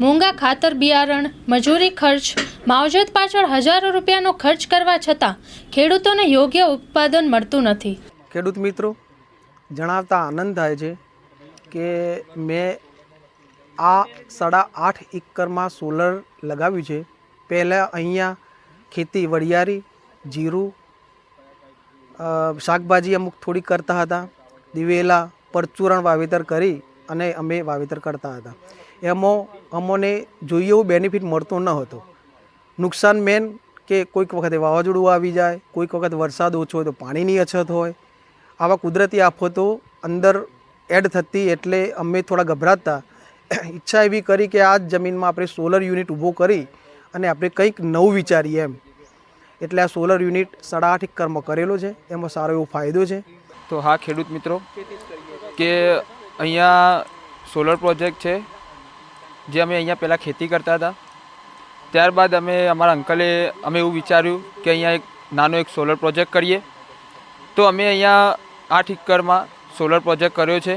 મોંઘા ખાતર બિયારણ, મજૂરી ખર્ચ, માવજત પાછળ હજારો રૂપિયાનો ખર્ચ કરવા છતાં ખેડૂતોને યોગ્ય ઉત્પાદન મળતું નથી। ખેડૂત મિત્રો જણાવતા આનંદ થાય છે કે મેં આ 8.5 એકરમાં સોલર લગાવ્યું છે। પહેલાં અહીંયા ખેતી વરિયાળી, જીરું, શાકભાજી અમુક થોડી કરતા હતા। દિવેલા, પરચુરણ વાવેતર કરી અને અમે વાવેતર કરતા હતા। એમાં અમને જોઈએ એવું બેનિફિટ મળતો ન હતો। નુકસાન મેન કે કોઈક વખતે વાવાઝોડું આવી જાય, કોઈક વખત વરસાદ ઓછો હોય તો પાણીની અછત હોય, આવા કુદરતી આફતો અંદર એડ થતી એટલે અમે થોડા ગભરાતા। ઈચ્છા એવી કરી કે આ જમીનમાં આપણે સોલર યુનિટ ઊભો કરી અને આપણે કંઈક નવું વિચારીએ એમ, એટલે આ સોલર યુનિટ 8.5 એકરમાં કરેલો છે। એમાં સારો એવો ફાયદો છે। તો હા ખેડૂત મિત્રો કે અહીંયા સોલર પ્રોજેક્ટ છે જે અમે અહીંયા પહેલાં ખેતી કરતા હતા, ત્યારબાદ અમારા અંકલે એવું વિચાર્યું કે અહીંયા એક નાનો એક સોલર પ્રોજેક્ટ કરીએ। તો અમે અહીંયા 8 એકરમાં સોલર પ્રોજેક્ટ કર્યો છે।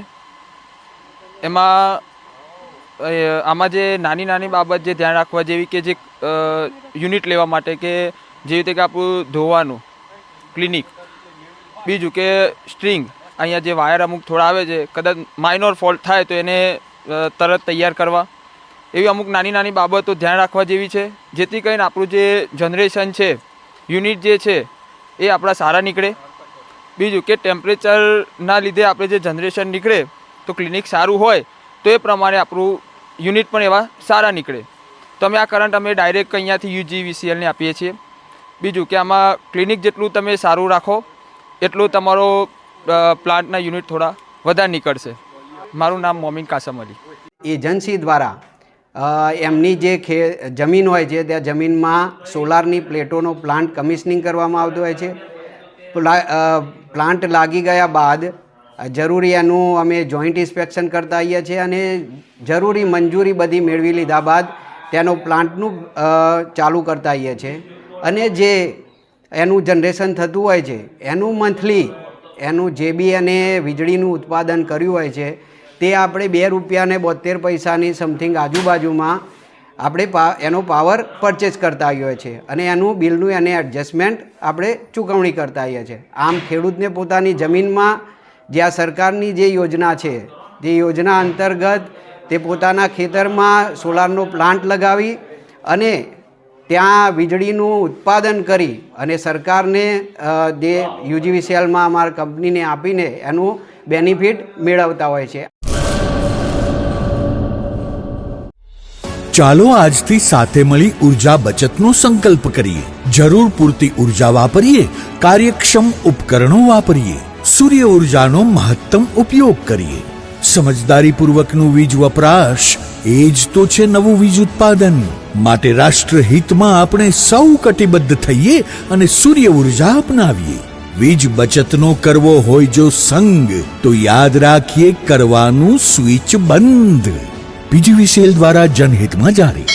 આમાં જે નાની બાબત જે ધ્યાન રાખવા જેવી કે જે યુનિટ લેવા માટે કે જેવી રીતે કે આપણું ધોવાનું ક્લિનિક, બીજું કે સ્ટ્રિંગ, અહીંયા જે વાયર અમુક થોડા આવે છે, કદાચ માઇનોર ફોલ્ટ થાય તો એને તરત તૈયાર કરવા, એવી અમુક નાની બાબતો ધ્યાન રાખવા જેવી છે, જેથી કરીને આપણું જે જનરેશન છે, યુનિટ જે છે એ આપણા સારા નીકળે। બીજું કે ટેમ્પરેચરના લીધે આપણે જે જનરેશન નીકળે તો ક્લિનિક સારું હોય તો એ પ્રમાણે આપણું યુનિટ પણ એવા સારા નીકળે। તો અમે આ કરંટ ડાયરેક્ટ અહીંયાથી UGVCLને આપીએ છીએ। બીજું કે આમાં ક્લિનિક જેટલું તમે સારું રાખો એટલું તમારો પ્લાન્ટના યુનિટ થોડા વધારે નીકળશે। મારું નામ મોમિન કાસમ અલી। એજન્સી દ્વારા એમની જે જમીન હોય છે ત્યાં જમીનમાં સોલારની પ્લેટોનો પ્લાન્ટ કમિશનિંગ કરવામાં આવતો હોય છે। પ્લાન્ટ લાગી ગયા બાદ જરૂરી એનું અમે જોઈન્ટ ઇન્સ્પેક્શન કરતા આવીએ છીએ અને જરૂરી મંજૂરી બધી મેળવી લીધા બાદ તેનો પ્લાન્ટનું ચાલુ કરતા આવીએ છીએ। અને જે એનું જનરેશન થતું હોય છે એનું મંથલી એનું જે બી એને વીજળીનું ઉત્પાદન કર્યું હોય છે તે આપણે ₹2.72 સમથિંગ આજુબાજુમાં આપણે એનો પાવર પરચેસ કરતા આવીએ છીએ અને એનું બિલનું એને એડજસ્ટમેન્ટ આપણે ચૂકવણી કરતા આવીએ છીએ। આમ ખેડૂતને પોતાની જમીનમાં જે આ સરકારની જે યોજના છે તે યોજના અંતર્ગત તે પોતાના ખેતરમાં સોલારનો પ્લાન્ટ લગાવી અને ત્યાં વીજળીનું ઉત્પાદન કરી અને સરકારને જે UGVCLમાં અમારા કંપનીને આપીને એનું બેનિફિટ મેળવતા હોય છે। ચાલો આજથી સાથે મળી ઉર્જા બચતનો સંકલ્પ કરીએ। જરૂર પૂરતી ઉર્જા વાપરીએ, કાર્યક્ષમ ઉપકરણો વાપરીએ, સૂર્ય ઉર્જાનો મહત્તમ ઉપયોગ કરીએ। સમજદારીપૂર્વકનું વીજ વપરાશ એ જ તો છે નવું વીજ ઉત્પાદન। માટે રાષ્ટ્રહિતમાં આપણે સૌ કટિબદ્ધ થઈએ અને સૂર્ય ઉર્જા અપનાવીએ। વીજ બચતનો કરવો હોય જો સંગ તો યાદ રાખીએ કરવાનું સ્વિચ બંધ। UGVCL દ્વારા જનહિતમાં જારી।